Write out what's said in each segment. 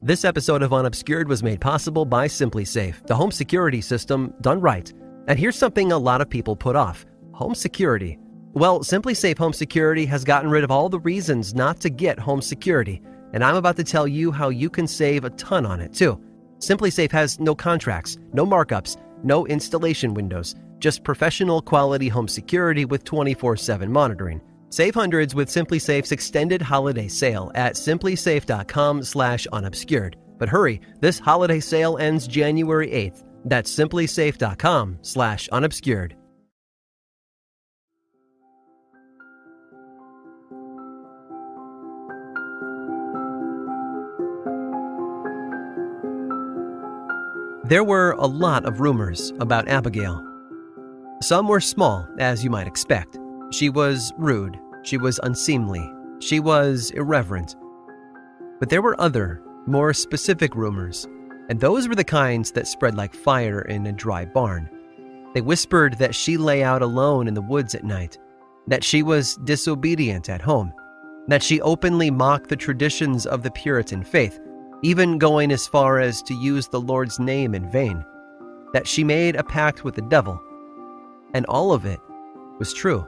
This episode of Unobscured was made possible by SimpliSafe, the home security system done right. And here's something a lot of people put off: home security. Well, SimpliSafe Home Security has gotten rid of all the reasons not to get home security, and I'm about to tell you how you can save a ton on it too. SimpliSafe has no contracts, no markups, no installation windows, just professional quality home security with 24/7 monitoring. Save hundreds with SimpliSafe's extended holiday sale at simplisafe.com/unobscured. But hurry, this holiday sale ends January 8th. That's simplisafe.com/unobscured. There were a lot of rumors about Abigail. Some were small, as you might expect. She was rude, she was unseemly, she was irreverent. But there were other, more specific rumors, and those were the kinds that spread like fire in a dry barn. They whispered that she lay out alone in the woods at night, that she was disobedient at home, that she openly mocked the traditions of the Puritan faith, even going as far as to use the Lord's name in vain, that she made a pact with the devil. And all of it was true.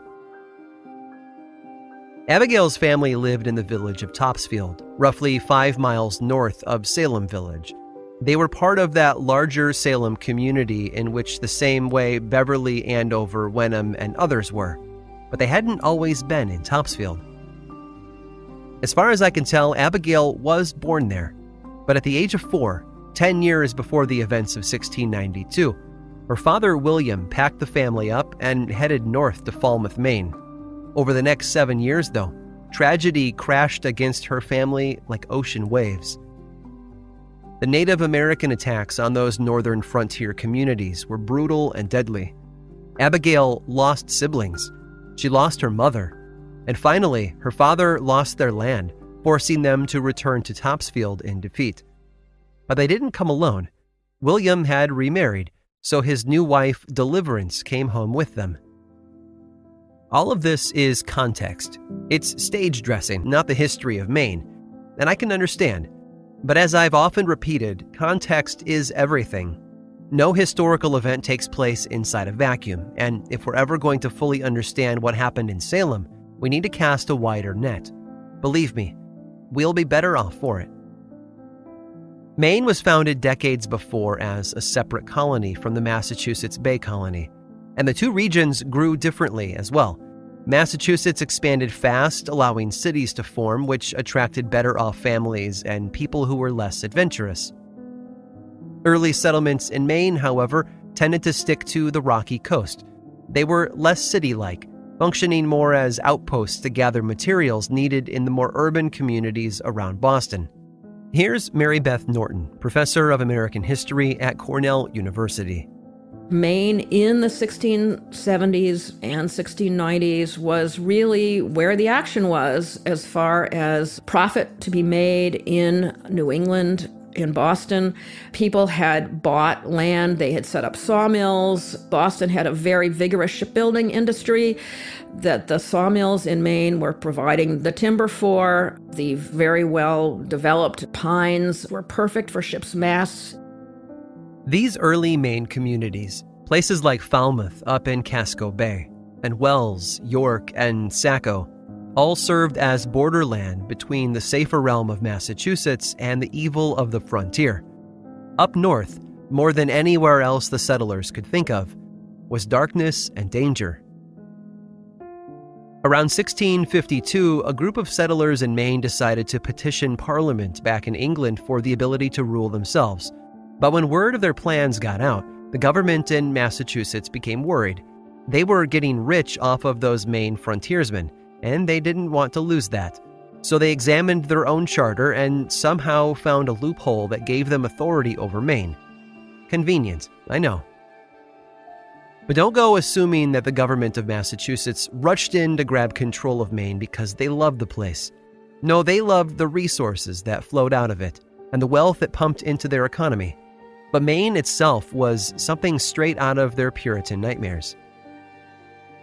Abigail's family lived in the village of Topsfield, roughly 5 miles north of Salem Village. They were part of that larger Salem community in which the same way Beverly, Andover, Wenham, and others were, but they hadn't always been in Topsfield. As far as I can tell, Abigail was born there, but at the age of 4, 10 years before the events of 1692, her father William packed the family up and headed north to Falmouth, Maine. Over the next 7 years, though, tragedy crashed against her family like ocean waves. The Native American attacks on those northern frontier communities were brutal and deadly. Abigail lost siblings. She lost her mother. And finally, her father lost their land, forcing them to return to Topsfield in defeat. But they didn't come alone. William had remarried, so his new wife, Deliverance, came home with them. All of this is context. It's stage dressing, not the history of Maine. And I can understand. But as I've often repeated, context is everything. No historical event takes place inside a vacuum, and if we're ever going to fully understand what happened in Salem, we need to cast a wider net. Believe me, we'll be better off for it. Maine was founded decades before as a separate colony from the Massachusetts Bay Colony, and the two regions grew differently as well. Massachusetts expanded fast, allowing cities to form, which attracted better-off families and people who were less adventurous. Early settlements in Maine, however, tended to stick to the rocky coast. They were less city-like, functioning more as outposts to gather materials needed in the more urban communities around Boston. Here's Mary Beth Norton, professor of American history at Cornell University. Maine in the 1670s and 1690s was really where the action was as far as profit to be made in New England, in Boston. People had bought land, they had set up sawmills. Boston had a very vigorous shipbuilding industry that the sawmills in Maine were providing the timber for. The very well-developed pines were perfect for ships' masts. These early Maine communities, places like Falmouth up in Casco Bay, and Wells, York, and Saco, all served as borderland between the safer realm of Massachusetts and the evil of the frontier. Up north, more than anywhere else the settlers could think of, was darkness and danger. Around 1652, a group of settlers in Maine decided to petition Parliament back in England for the ability to rule themselves. But when word of their plans got out, the government in Massachusetts became worried. They were getting rich off of those Maine frontiersmen, and they didn't want to lose that. So they examined their own charter and somehow found a loophole that gave them authority over Maine. Convenient, I know. But don't go assuming that the government of Massachusetts rushed in to grab control of Maine because they loved the place. No, they loved the resources that flowed out of it and the wealth it pumped into their economy. But Maine itself was something straight out of their Puritan nightmares.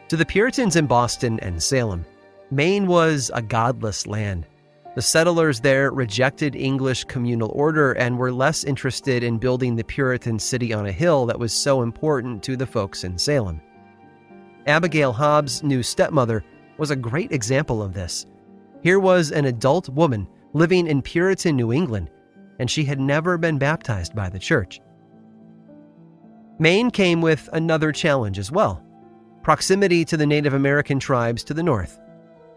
To the Puritans in Boston and Salem, Maine was a godless land. The settlers there rejected English communal order and were less interested in building the Puritan city on a hill that was so important to the folks in Salem. Abigail Hobbs' new stepmother was a great example of this. Here was an adult woman living in Puritan New England, and she had never been baptized by the church. Maine came with another challenge as well: proximity to the Native American tribes to the north.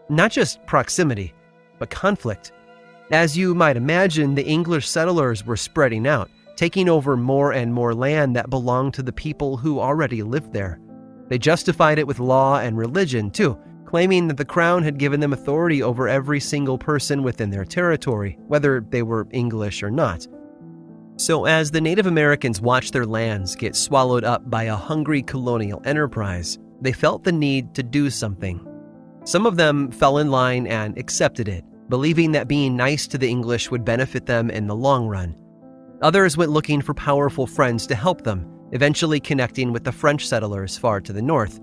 Not just proximity, but conflict. As you might imagine, the English settlers were spreading out, taking over more and more land that belonged to the people who already lived there. They justified it with law and religion, too, claiming that the crown had given them authority over every single person within their territory, whether they were English or not. So as the Native Americans watched their lands get swallowed up by a hungry colonial enterprise, they felt the need to do something. Some of them fell in line and accepted it, believing that being nice to the English would benefit them in the long run. Others went looking for powerful friends to help them, eventually connecting with the French settlers far to the north.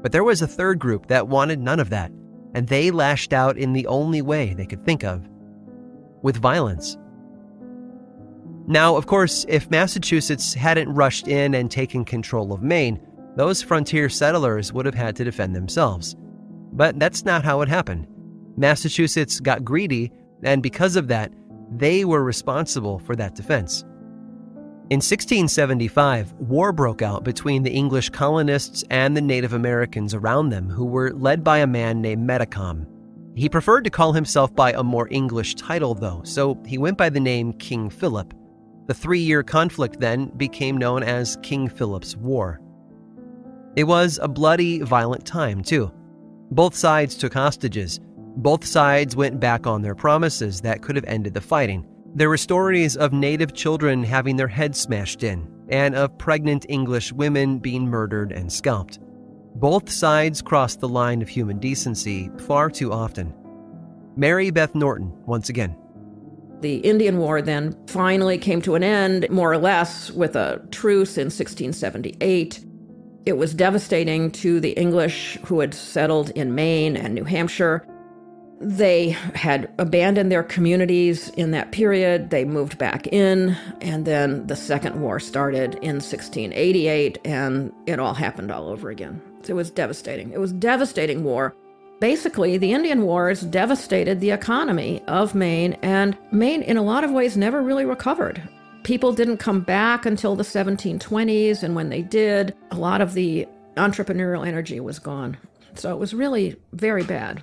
But there was a third group that wanted none of that, and they lashed out in the only way they could think of: with violence. Now, of course, if Massachusetts hadn't rushed in and taken control of Maine, those frontier settlers would have had to defend themselves. But that's not how it happened. Massachusetts got greedy, and because of that, they were responsible for that defense. In 1675, war broke out between the English colonists and the Native Americans around them, who were led by a man named Metacom. He preferred to call himself by a more English title, though, so he went by the name King Philip. The 3-year conflict then became known as King Philip's War. It was a bloody, violent time, too. Both sides took hostages. Both sides went back on their promises that could have ended the fighting. There were stories of native children having their heads smashed in, and of pregnant English women being murdered and scalped. Both sides crossed the line of human decency far too often. Mary Beth Norton, once again. The Indian War then finally came to an end, more or less, with a truce in 1678. It was devastating to the English who had settled in Maine and New Hampshire. They had abandoned their communities in that period. They moved back in, and then the Second War started in 1688, and it all happened all over again. So it was devastating. It was a devastating war. Basically, the Indian Wars devastated the economy of Maine, and Maine, in a lot of ways, never really recovered. People didn't come back until the 1720s, and when they did, a lot of the entrepreneurial energy was gone. So it was really very bad.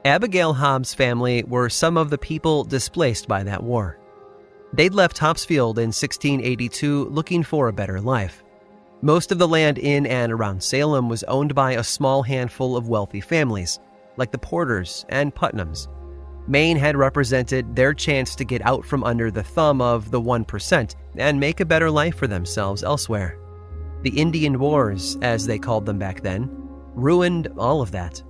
Abigail Hobbs' family were some of the people displaced by that war. They'd left Topsfield in 1682 looking for a better life. Most of the land in and around Salem was owned by a small handful of wealthy families, like the Porters and Putnams. Maine had represented their chance to get out from under the thumb of the 1% and make a better life for themselves elsewhere. The Indian Wars, as they called them back then, ruined all of that.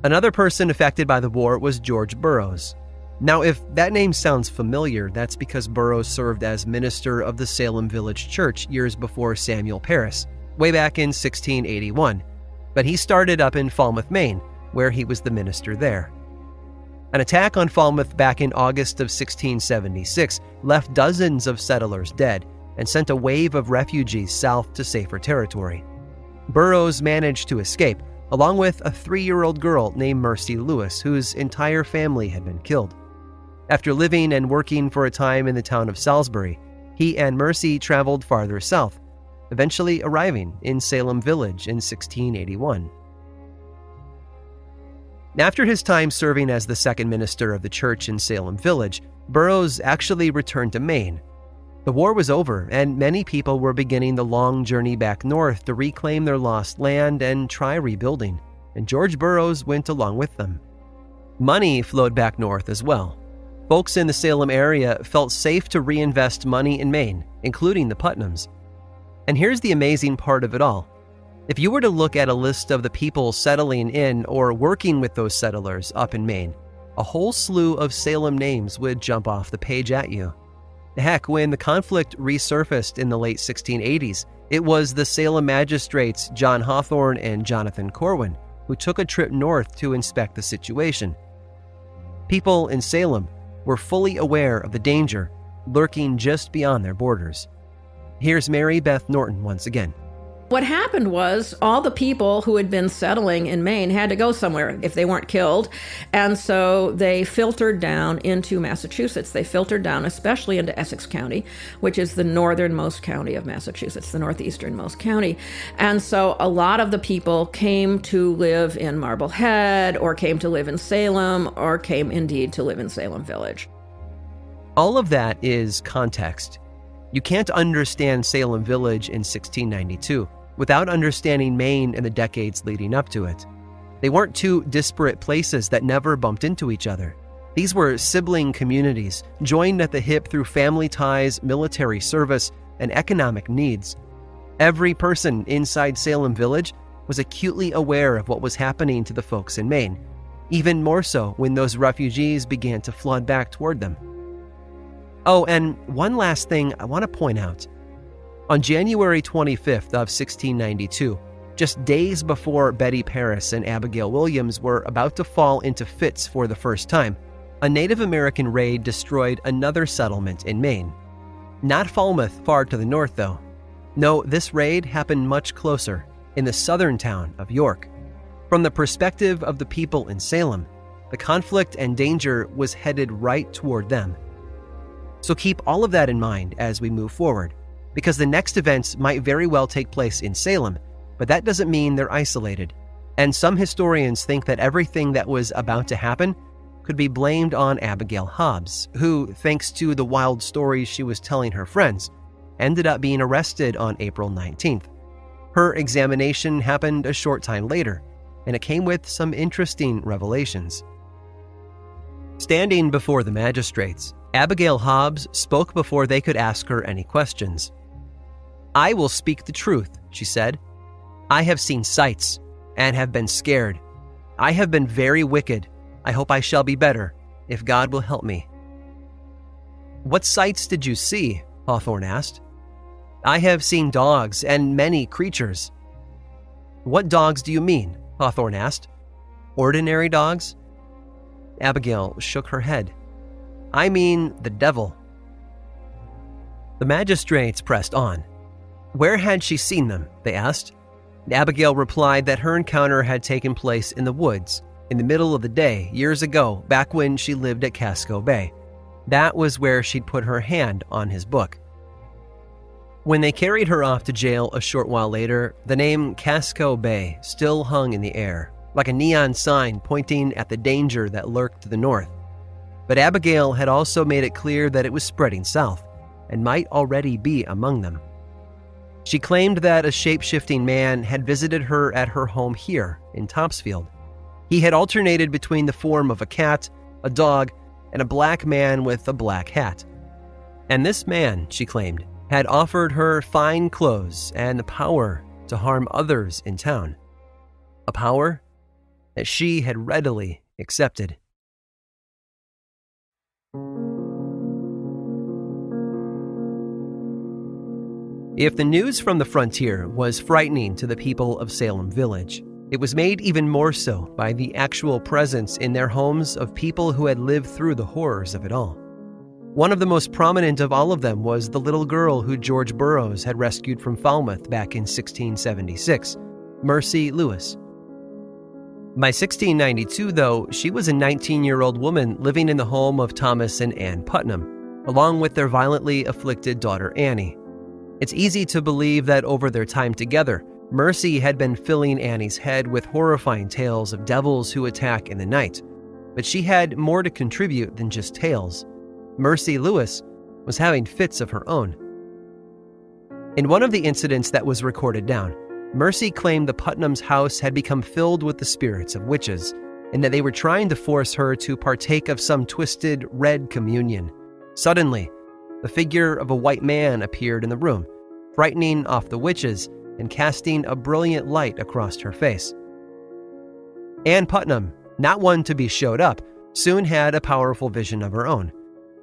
Another person affected by the war was George Burroughs. Now, if that name sounds familiar, that's because Burroughs served as minister of the Salem Village Church years before Samuel Parris, way back in 1681. But he started up in Falmouth, Maine, where he was the minister there. An attack on Falmouth back in August of 1676 left dozens of settlers dead and sent a wave of refugees south to safer territory. Burroughs managed to escape, along with a 3-year-old girl named Mercy Lewis, whose entire family had been killed. After living and working for a time in the town of Salisbury, he and Mercy traveled farther south, eventually arriving in Salem Village in 1681. After his time serving as the second minister of the church in Salem Village, Burroughs actually returned to Maine. The war was over, and many people were beginning the long journey back north to reclaim their lost land and try rebuilding, and George Burroughs went along with them. Money flowed back north as well. Folks in the Salem area felt safe to reinvest money in Maine, including the Putnams. And here's the amazing part of it all. If you were to look at a list of the people settling in or working with those settlers up in Maine, a whole slew of Salem names would jump off the page at you. Heck, when the conflict resurfaced in the late 1680s, It was the Salem magistrates John Hawthorne and Jonathan Corwin who took a trip north to inspect the situation. People in Salem were fully aware of the danger lurking just beyond their borders. Here's Mary Beth Norton once again. What happened was all the people who had been settling in Maine had to go somewhere if they weren't killed. And so they filtered down into Massachusetts. They filtered down especially into Essex County, which is the northernmost county of Massachusetts, the northeasternmost county. And so a lot of the people came to live in Marblehead, or came to live in Salem, or came indeed to live in Salem Village. All of that is context. You can't understand Salem Village in 1692 without understanding Maine in the decades leading up to it. They weren't two disparate places that never bumped into each other. These were sibling communities, joined at the hip through family ties, military service, and economic needs. Every person inside Salem Village was acutely aware of what was happening to the folks in Maine, even more so when those refugees began to flood back toward them. Oh, and one last thing I want to point out. On January 25th of 1692, just days before Betty Paris and Abigail Williams were about to fall into fits for the first time, a Native American raid destroyed another settlement in Maine. Not Falmouth, far to the north, though. No, this raid happened much closer, in the southern town of York. From the perspective of the people in Salem, the conflict and danger was headed right toward them. So keep all of that in mind as we move forward, because the next events might very well take place in Salem, but that doesn't mean they're isolated. And some historians think that everything that was about to happen could be blamed on Abigail Hobbs, who, thanks to the wild stories she was telling her friends, ended up being arrested on April 19th. Her examination happened a short time later, and it came with some interesting revelations. Standing before the magistrates, Abigail Hobbs spoke before they could ask her any questions. "I will speak the truth," she said. "I have seen sights and have been scared. I have been very wicked. I hope I shall be better, if God will help me." "What sights did you see?" Hawthorne asked. "I have seen dogs and many creatures." "What dogs do you mean?" Hawthorne asked. "Ordinary dogs?" Abigail shook her head. "I mean the devil." The magistrates pressed on. Where had she seen them, they asked. Abigail replied that her encounter had taken place in the woods, in the middle of the day, years ago, back when she lived at Casco Bay. That was where she'd put her hand on his book. When they carried her off to jail a short while later, the name Casco Bay still hung in the air, like a neon sign pointing at the danger that lurked to the north. But Abigail had also made it clear that it was spreading south, and might already be among them. She claimed that a shape-shifting man had visited her at her home here in Topsfield. He had alternated between the form of a cat, a dog, and a black man with a black hat. And this man, she claimed, had offered her fine clothes and the power to harm others in town. A power that she had readily accepted. If the news from the frontier was frightening to the people of Salem Village, it was made even more so by the actual presence in their homes of people who had lived through the horrors of it all. One of the most prominent of all of them was the little girl who George Burroughs had rescued from Falmouth back in 1676, Mercy Lewis. By 1692, though, she was a 19-year-old woman living in the home of Thomas and Ann Putnam, along with their violently afflicted daughter Annie. It's easy to believe that over their time together, Mercy had been filling Annie's head with horrifying tales of devils who attack in the night. But she had more to contribute than just tales. Mercy Lewis was having fits of her own. In one of the incidents that was recorded down, Mercy claimed the Putnams' house had become filled with the spirits of witches, and that they were trying to force her to partake of some twisted red communion. Suddenly, the figure of a white man appeared in the room, frightening off the witches and casting a brilliant light across her face. Ann Putnam, not one to be showed up, soon had a powerful vision of her own.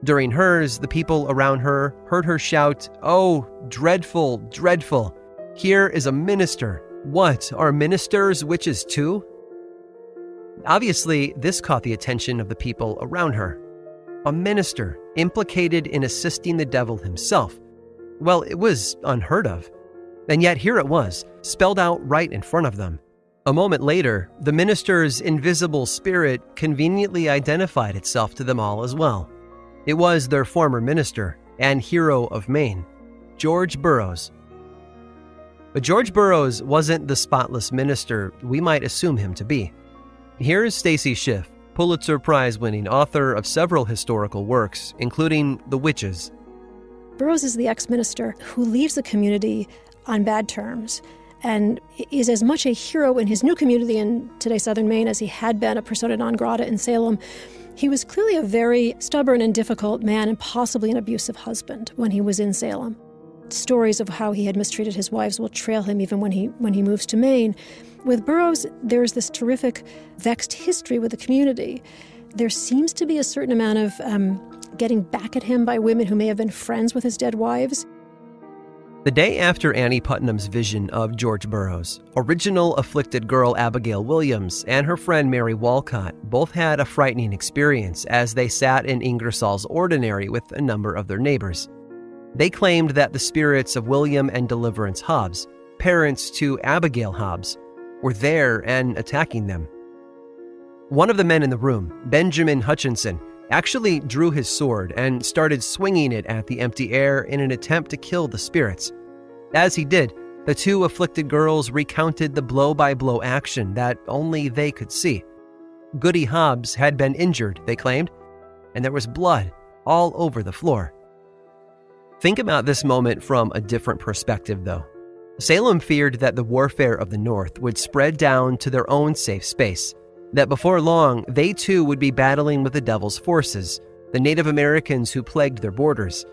During hers, the people around her heard her shout, "Oh, dreadful, dreadful," Here is a minister. What, are ministers witches too? Obviously, this caught the attention of the people around her. A minister implicated in assisting the devil himself. Well, it was unheard of. And yet here it was, spelled out right in front of them. A moment later, the minister's invisible spirit conveniently identified itself to them all as well. It was their former minister and hero of Maine, George Burroughs. But George Burroughs wasn't the spotless minister we might assume him to be. Here's Stacy Schiff, Pulitzer Prize-winning author of several historical works, including The Witches. Burroughs is the ex-minister who leaves the community on bad terms and is as much a hero in his new community in today's southern Maine as he had been a persona non grata in Salem. He was clearly a very stubborn and difficult man and possibly an abusive husband when he was in Salem. Stories of how he had mistreated his wives will trail him even when he moves to Maine. With Burroughs, there's this terrific vexed history with the community. There seems to be a certain amount of getting back at him by women who may have been friends with his dead wives. The day after Annie Putnam's vision of George Burroughs, original afflicted girl Abigail Williams and her friend Mary Walcott both had a frightening experience as they sat in Ingersoll's ordinary with a number of their neighbors. They claimed that the spirits of William and Deliverance Hobbs, parents to Abigail Hobbs, were there and attacking them. One of the men in the room, Benjamin Hutchinson, actually drew his sword and started swinging it at the empty air in an attempt to kill the spirits. As he did, the two afflicted girls recounted the blow-by-blow action that only they could see. Goody Hobbs had been injured, they claimed, and there was blood all over the floor. Think about this moment from a different perspective, though. Salem feared that the warfare of the North would spread down to their own safe space, that before long, they too would be battling with the devil's forces, the Native Americans who plagued their borders.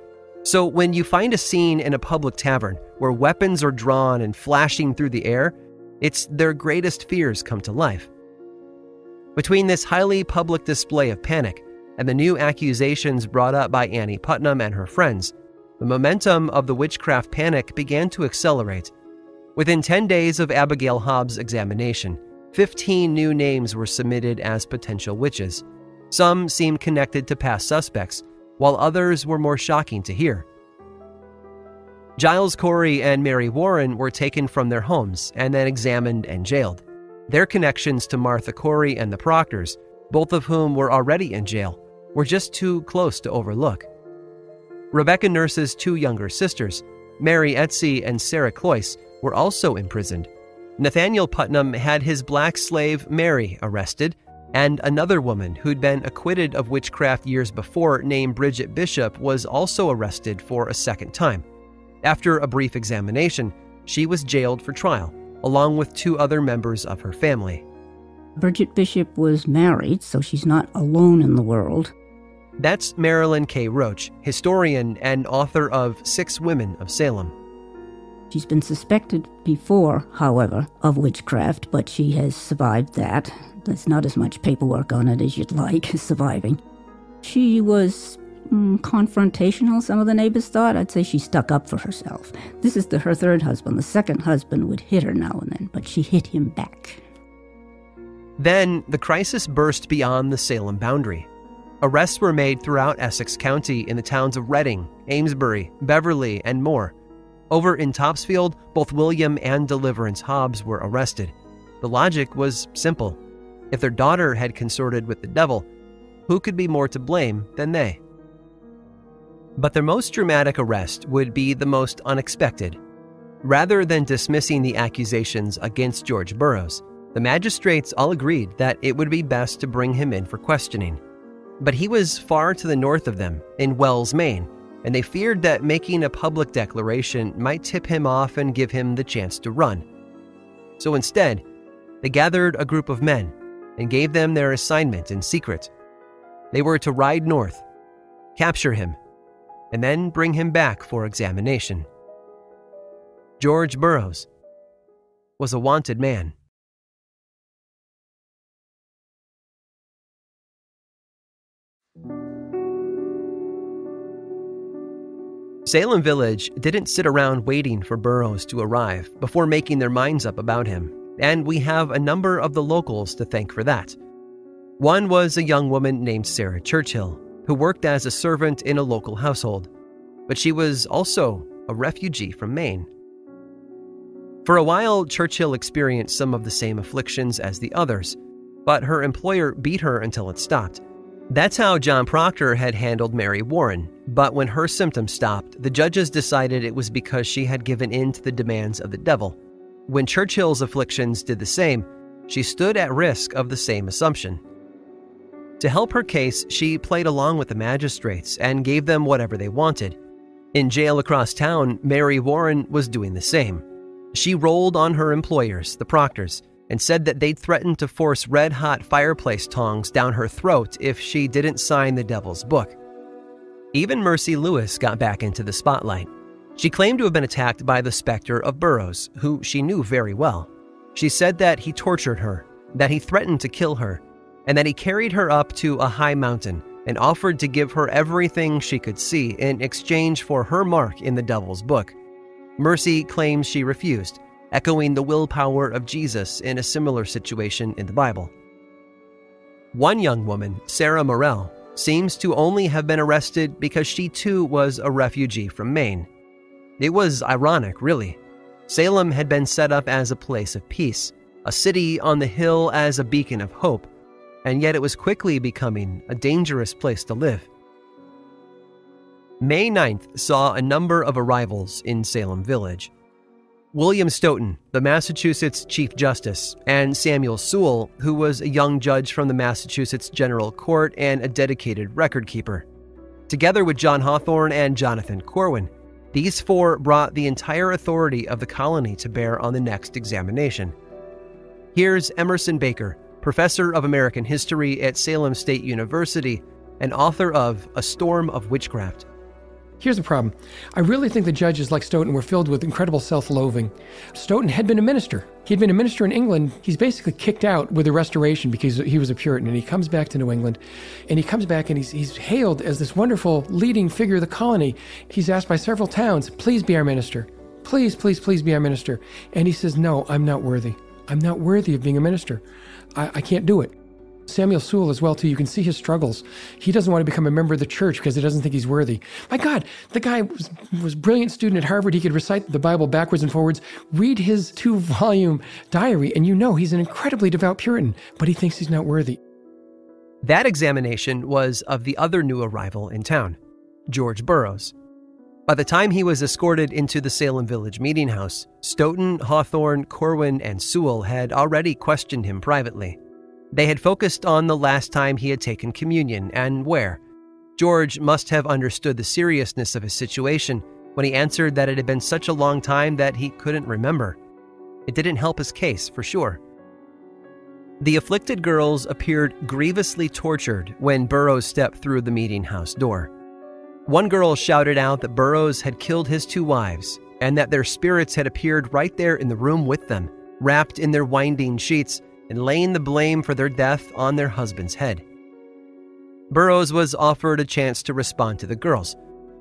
So when you find a scene in a public tavern where weapons are drawn and flashing through the air, it's their greatest fears come to life. Between this highly public display of panic and the new accusations brought up by Annie Putnam and her friends, the momentum of the witchcraft panic began to accelerate. Within 10 days of Abigail Hobbs' examination, 15 new names were submitted as potential witches. Some seemed connected to past suspects, while others were more shocking to hear. Giles Corey and Mary Warren were taken from their homes and then examined and jailed. Their connections to Martha Corey and the Proctors, both of whom were already in jail, were just too close to overlook. Rebecca Nurse's two younger sisters, Mary Etsy and Sarah Cloyce, were also imprisoned. Nathaniel Putnam had his black slave Mary arrested, and another woman who'd been acquitted of witchcraft years before, named Bridget Bishop, was also arrested for a second time. After a brief examination, she was jailed for trial, along with two other members of her family. Bridget Bishop was married, so she's not alone in the world. That's Marilyn K. Roach, historian and author of 6 Women of Salem. She's been suspected before, however, of witchcraft, but she has survived that. There's not as much paperwork on it as you'd like, surviving. She was confrontational, some of the neighbors thought. I'd say she stuck up for herself. This is her third husband. The second husband would hit her now and then, but she hit him back. Then, the crisis burst beyond the Salem boundary. Arrests were made throughout Essex County in the towns of Reading, Amesbury, Beverly, and more. Over in Topsfield, both William and Deliverance Hobbs were arrested. The logic was simple. If their daughter had consorted with the devil, who could be more to blame than they? But their most dramatic arrest would be the most unexpected. Rather than dismissing the accusations against George Burroughs, the magistrates all agreed that it would be best to bring him in for questioning. But he was far to the north of them, in Wells, Maine, and they feared that making a public declaration might tip him off and give him the chance to run. So instead, they gathered a group of men and gave them their assignment in secret. They were to ride north, capture him, and then bring him back for examination. George Burroughs was a wanted man. Salem Village didn't sit around waiting for Burroughs to arrive before making their minds up about him, and we have a number of the locals to thank for that. One was a young woman named Sarah Churchill, who worked as a servant in a local household, but she was also a refugee from Maine. For a while, Churchill experienced some of the same afflictions as the others, but her employer beat her until it stopped. That's how John Proctor had handled Mary Warren, but when her symptoms stopped, the judges decided it was because she had given in to the demands of the devil. When Churchill's afflictions did the same, she stood at risk of the same assumption. To help her case, she played along with the magistrates and gave them whatever they wanted. In jail across town, Mary Warren was doing the same. She rolled on her employers, the Proctors, and said that they'd threatened to force red-hot fireplace tongs down her throat if she didn't sign the devil's book. Even Mercy Lewis got back into the spotlight. She claimed to have been attacked by the specter of Burroughs, who she knew very well. She said that he tortured her, that he threatened to kill her, and that he carried her up to a high mountain and offered to give her everything she could see in exchange for her mark in the devil's book. Mercy claims she refused, echoing the willpower of Jesus in a similar situation in the Bible. One young woman, Sarah Morell, seems to only have been arrested because she too was a refugee from Maine. It was ironic, really. Salem had been set up as a place of peace, a city on the hill as a beacon of hope, and yet it was quickly becoming a dangerous place to live. May 9th saw a number of arrivals in Salem Village. William Stoughton, the Massachusetts Chief Justice, and Samuel Sewell, who was a young judge from the Massachusetts General Court and a dedicated record keeper. Together with John Hawthorne and Jonathan Corwin, these four brought the entire authority of the colony to bear on the next examination. Here's Emerson Baker, professor of American history at Salem State University and author of A Storm of Witchcraft. Here's the problem. I really think the judges like Stoughton were filled with incredible self-loathing. Stoughton had been a minister. He'd been a minister in England. He's basically kicked out with the Restoration because he was a Puritan, and he comes back to New England, and he comes back and he's hailed as this wonderful leading figure of the colony. He's asked by several towns, please be our minister. Please, please, please be our minister. And he says, no, I'm not worthy. I'm not worthy of being a minister. I can't do it. Samuel Sewell as well, too. You can see his struggles. He doesn't want to become a member of the church because he doesn't think he's worthy. My God, the guy was a brilliant student at Harvard. He could recite the Bible backwards and forwards. Read his 2-volume diary, and you know he's an incredibly devout Puritan, but he thinks he's not worthy. That examination was of the other new arrival in town, George Burroughs. By the time he was escorted into the Salem Village meeting house, Stoughton, Hawthorne, Corwin, and Sewell had already questioned him privately. They had focused on the last time he had taken communion and where. George must have understood the seriousness of his situation when he answered that it had been such a long time that he couldn't remember. It didn't help his case, for sure. The afflicted girls appeared grievously tortured when Burroughs stepped through the meeting house door. One girl shouted out that Burroughs had killed his 2 wives and that their spirits had appeared right there in the room with them, wrapped in their winding sheets, and laying the blame for their death on their husband's head. Burroughs was offered a chance to respond to the girls,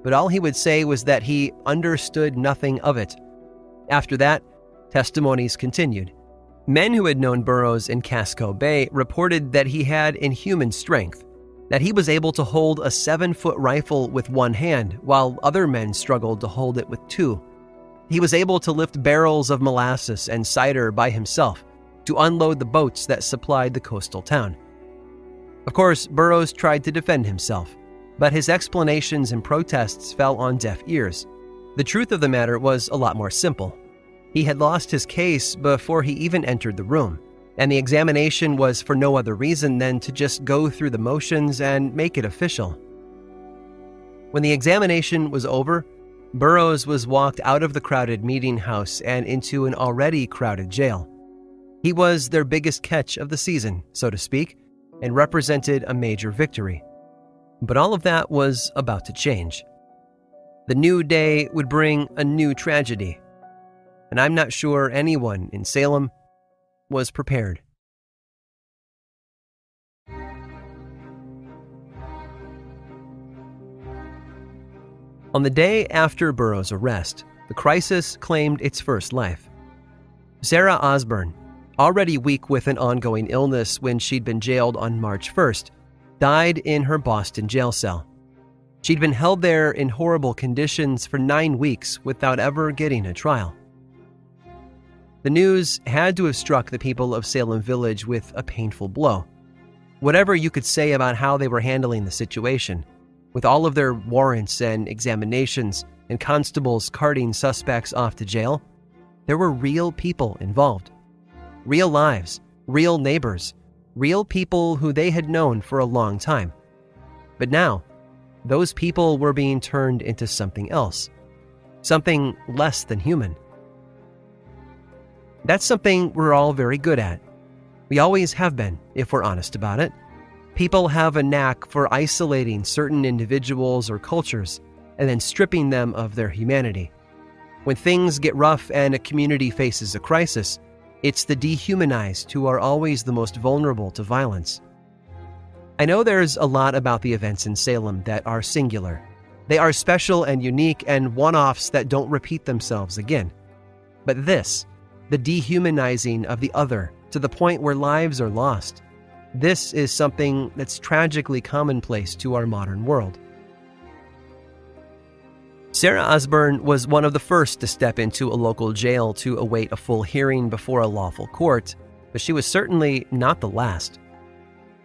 but all he would say was that he understood nothing of it. After that, testimonies continued. Men who had known Burroughs in Casco Bay reported that he had inhuman strength, that he was able to hold a 7-foot rifle with one hand, while other men struggled to hold it with 2. He was able to lift barrels of molasses and cider by himself, to unload the boats that supplied the coastal town. Of course, Burroughs tried to defend himself, but his explanations and protests fell on deaf ears. The truth of the matter was a lot more simple. He had lost his case before he even entered the room, and the examination was for no other reason than to just go through the motions and make it official. When the examination was over, Burroughs was walked out of the crowded meeting house and into an already crowded jail. He was their biggest catch of the season, so to speak, and represented a major victory. But all of that was about to change. The new day would bring a new tragedy, and I'm not sure anyone in Salem was prepared. On the day after Burroughs' arrest, the crisis claimed its first life. Sarah Osborne, already weak with an ongoing illness when she'd been jailed on March 1st, died in her Boston jail cell. She'd been held there in horrible conditions for 9 weeks without ever getting a trial. The news had to have struck the people of Salem Village with a painful blow. Whatever you could say about how they were handling the situation, with all of their warrants and examinations and constables carting suspects off to jail, there were real people involved. Real lives, real neighbors, real people who they had known for a long time. But now, those people were being turned into something else, something less than human. That's something we're all very good at. We always have been, if we're honest about it. People have a knack for isolating certain individuals or cultures and then stripping them of their humanity. When things get rough and a community faces a crisis, it's the dehumanized who are always the most vulnerable to violence. I know there's a lot about the events in Salem that are singular. They are special and unique and one-offs that don't repeat themselves again. But this, the dehumanizing of the other to the point where lives are lost, this is something that's tragically commonplace to our modern world. Sarah Osborne was one of the first to step into a local jail to await a full hearing before a lawful court, but she was certainly not the last.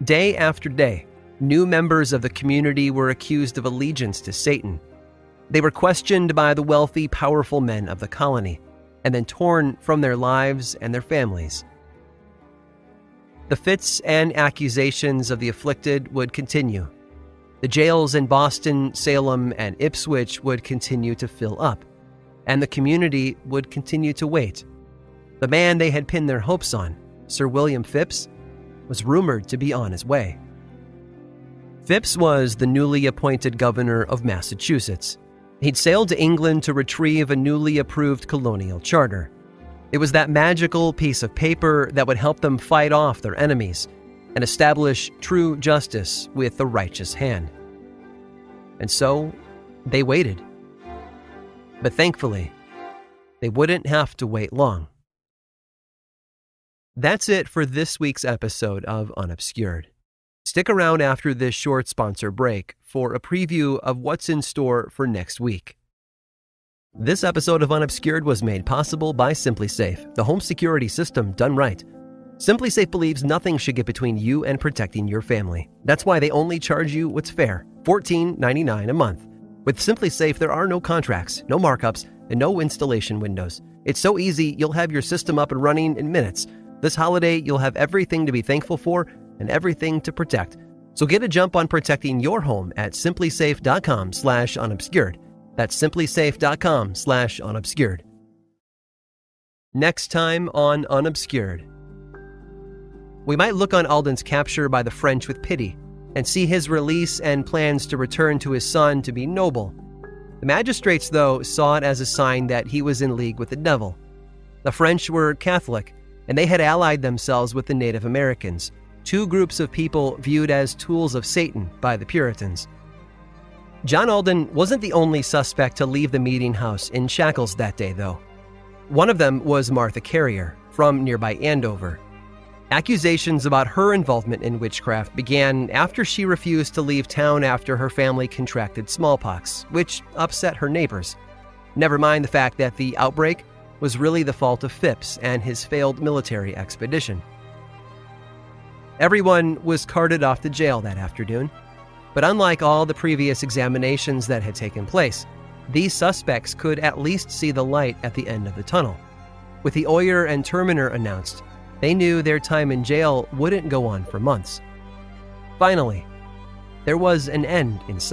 Day after day, new members of the community were accused of allegiance to Satan. They were questioned by the wealthy, powerful men of the colony, and then torn from their lives and their families. The fits and accusations of the afflicted would continue. The jails in Boston, Salem, and Ipswich would continue to fill up, and the community would continue to wait. The man they had pinned their hopes on, Sir William Phipps, was rumored to be on his way. Phipps was the newly appointed governor of Massachusetts. He'd sailed to England to retrieve a newly approved colonial charter. It was that magical piece of paper that would help them fight off their enemies and establish true justice with the righteous hand. And so, they waited. But thankfully, they wouldn't have to wait long. That's it for this week's episode of Unobscured. Stick around after this short sponsor break for a preview of what's in store for next week. This episode of Unobscured was made possible by SimpliSafe, the home security system done right. SimpliSafe believes nothing should get between you and protecting your family. That's why they only charge you what's fair, $14.99 a month. With SimpliSafe, there are no contracts, no markups, and no installation windows. It's so easy, you'll have your system up and running in minutes. This holiday, you'll have everything to be thankful for and everything to protect. So get a jump on protecting your home at simplysafe.com/unobscured. That's simplysafe.com/unobscured. Next time on Unobscured. We might look on Alden's capture by the French with pity and see his release and plans to return to his son to be noble. The magistrates, though, saw it as a sign that he was in league with the devil. The French were Catholic, and they had allied themselves with the Native Americans, two groups of people viewed as tools of Satan by the Puritans. John Alden wasn't the only suspect to leave the meeting house in shackles that day, though. One of them was Martha Carrier from nearby Andover. Accusations about her involvement in witchcraft began after she refused to leave town after her family contracted smallpox, which upset her neighbors. Never mind the fact that the outbreak was really the fault of Phipps and his failed military expedition. Everyone was carted off to jail that afternoon, but unlike all the previous examinations that had taken place, these suspects could at least see the light at the end of the tunnel. With the Oyer and Terminer announced, they knew their time in jail wouldn't go on for months. Finally, there was an end in sight.